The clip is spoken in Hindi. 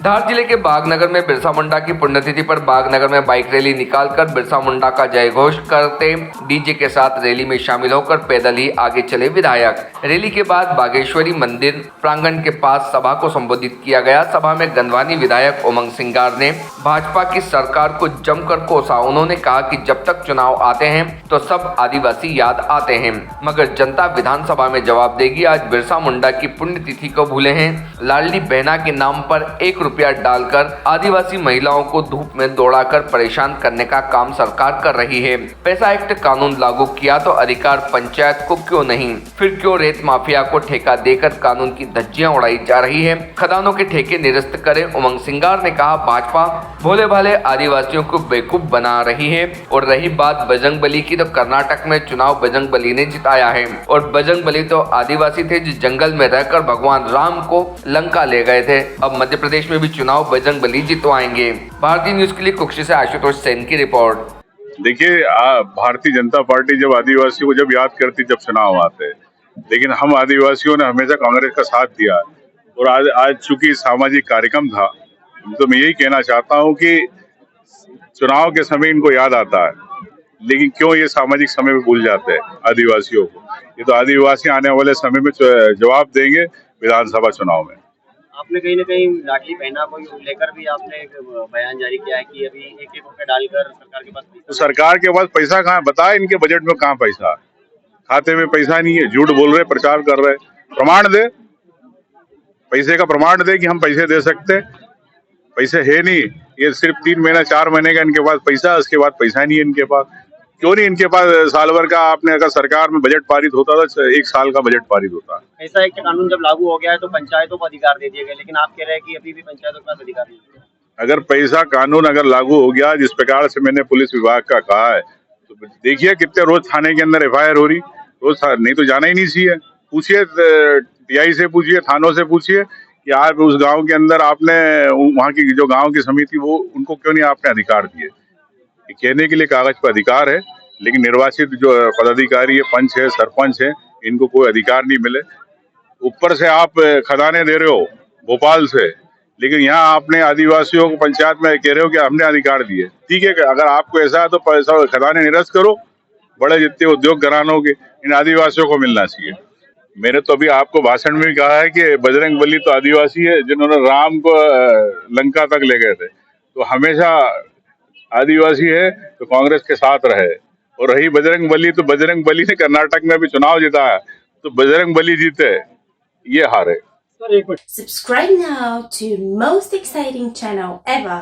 धार जिले के बागनगर में बिरसा मुंडा की पुण्यतिथि पर बागनगर में बाइक रैली निकालकर बिरसा मुंडा का जय घोष करते डीजे के साथ रैली में शामिल होकर पैदल ही आगे चले विधायक। रैली के बाद बागेश्वरी मंदिर प्रांगण के पास सभा को संबोधित किया गया। सभा में गंधवानी विधायक उमंग सिंगार ने भाजपा की सरकार को जमकर कोसा। उन्होंने कहा कि जब तक चुनाव आते हैं तो सब आदिवासी याद आते हैं, मगर जनता विधानसभा में जवाब देगी। आज बिरसा मुंडा की पुण्यतिथि को भूले हैं। लाडली बहना के नाम पर 1 रुपया डालकर आदिवासी महिलाओं को धूप में दौड़ाकर परेशान करने का काम सरकार कर रही है। पैसा एक्ट कानून लागू किया तो अधिकार पंचायत को क्यों नहीं? फिर क्यों रेत माफिया को ठेका देकर कानून की धज्जियां उड़ाई जा रही है? खदानों के ठेके निरस्त करे। उमंग सिंगार ने कहा, भाजपा भोले भाले आदिवासियों को बेवकूफ बना रही है। और रही बात बजरंगबली की, तो कर्नाटक में चुनाव बजरंगबली ने जिताया है। और बजरंगबली तो आदिवासी थे जो जंगल में रहकर भगवान राम को लंका ले गए थे। अब मध्य प्रदेश में भी चुनाव बजरंगबली जितवाएंगे। भारतीय न्यूज के लिए कुक्षी से आशुतोष सेन की रिपोर्ट। देखिए, भारतीय जनता पार्टी जब आदिवासियों को जब याद करती जब चुनाव आते, लेकिन हम आदिवासियों ने हमेशा कांग्रेस का साथ दिया। और आज चूंकि सामाजिक कार्यक्रम था, तो मैं यही कहना चाहता हूं कि चुनाव के समय इनको याद आता है, लेकिन क्यों ये सामाजिक समय में भूल जाते हैं आदिवासियों को? ये तो आदिवासी आने वाले समय में जवाब देंगे विधानसभा चुनाव में। आपने कहीं न कहीं लाडली बहना को लेकर भी आपने एक बयान जारी किया है कि अभी 1-1 रुपए डालकर सरकार के पास तो सरकार के पास पैसा कहाँ बताए? इनके बजट में कहाँ पैसा है? खाते में पैसा नहीं है, झूठ बोल रहे, प्रचार कर रहे। प्रमाण दे, पैसे का प्रमाण दे कि हम पैसे दे सकते। पैसे है नहीं, ये सिर्फ 3 महीना 4 महीने का इनके पास पैसा, उसके बाद पैसा नहीं है इनके पास। क्यों नहीं इनके पास साल भर का? आपने अगर सरकार में बजट पारित होता था, 1 साल का बजट पारित होता है। ऐसा एक कानून जब लागू हो गया है तो पंचायतों को अधिकार दे दिए गए, लेकिन आप कह रहे हैं कि अभी भी पंचायतों के पास अधिकार नहीं है। अगर पैसा कानून अगर लागू हो गया, जिस प्रकार से मैंने पुलिस विभाग का कहा है, तो देखिए कितने रोज थाने के अंदर FIR हो रही। रोज नहीं तो जाना ही नहीं चाहिए। पूछिए TI से, पूछिए थानों से, पूछिए कि आप उस गांव के अंदर आपने वहाँ की जो गांव की समिति, वो उनको क्यों नहीं आपने अधिकार दिए? कहने के लिए कागज पर अधिकार है, लेकिन निर्वाचित जो पदाधिकारी है, पंच है, सरपंच है, इनको कोई अधिकार नहीं मिले। ऊपर से आप खदाने दे रहे हो भोपाल से, लेकिन यहाँ आपने आदिवासियों को पंचायत में कह रहे हो कि हमने अधिकार दिए। ठीक है, अगर आपको ऐसा है तो पैसा खदाने निरस्त करो, बड़े जितने उद्योग घरानों के, इन आदिवासियों को मिलना चाहिए। मैंने तो अभी आपको भाषण में भी कहा है कि बजरंगबली तो आदिवासी है जिन्होंने राम को लंका तक ले गए थे। तो हमेशा आदिवासी है तो कांग्रेस के साथ रहे। और रही बजरंगबली, तो बजरंगबली ने कर्नाटक में भी चुनाव जीता है, तो बजरंगबली जीते, ये हारे। Subscribe now to most exciting channel ever.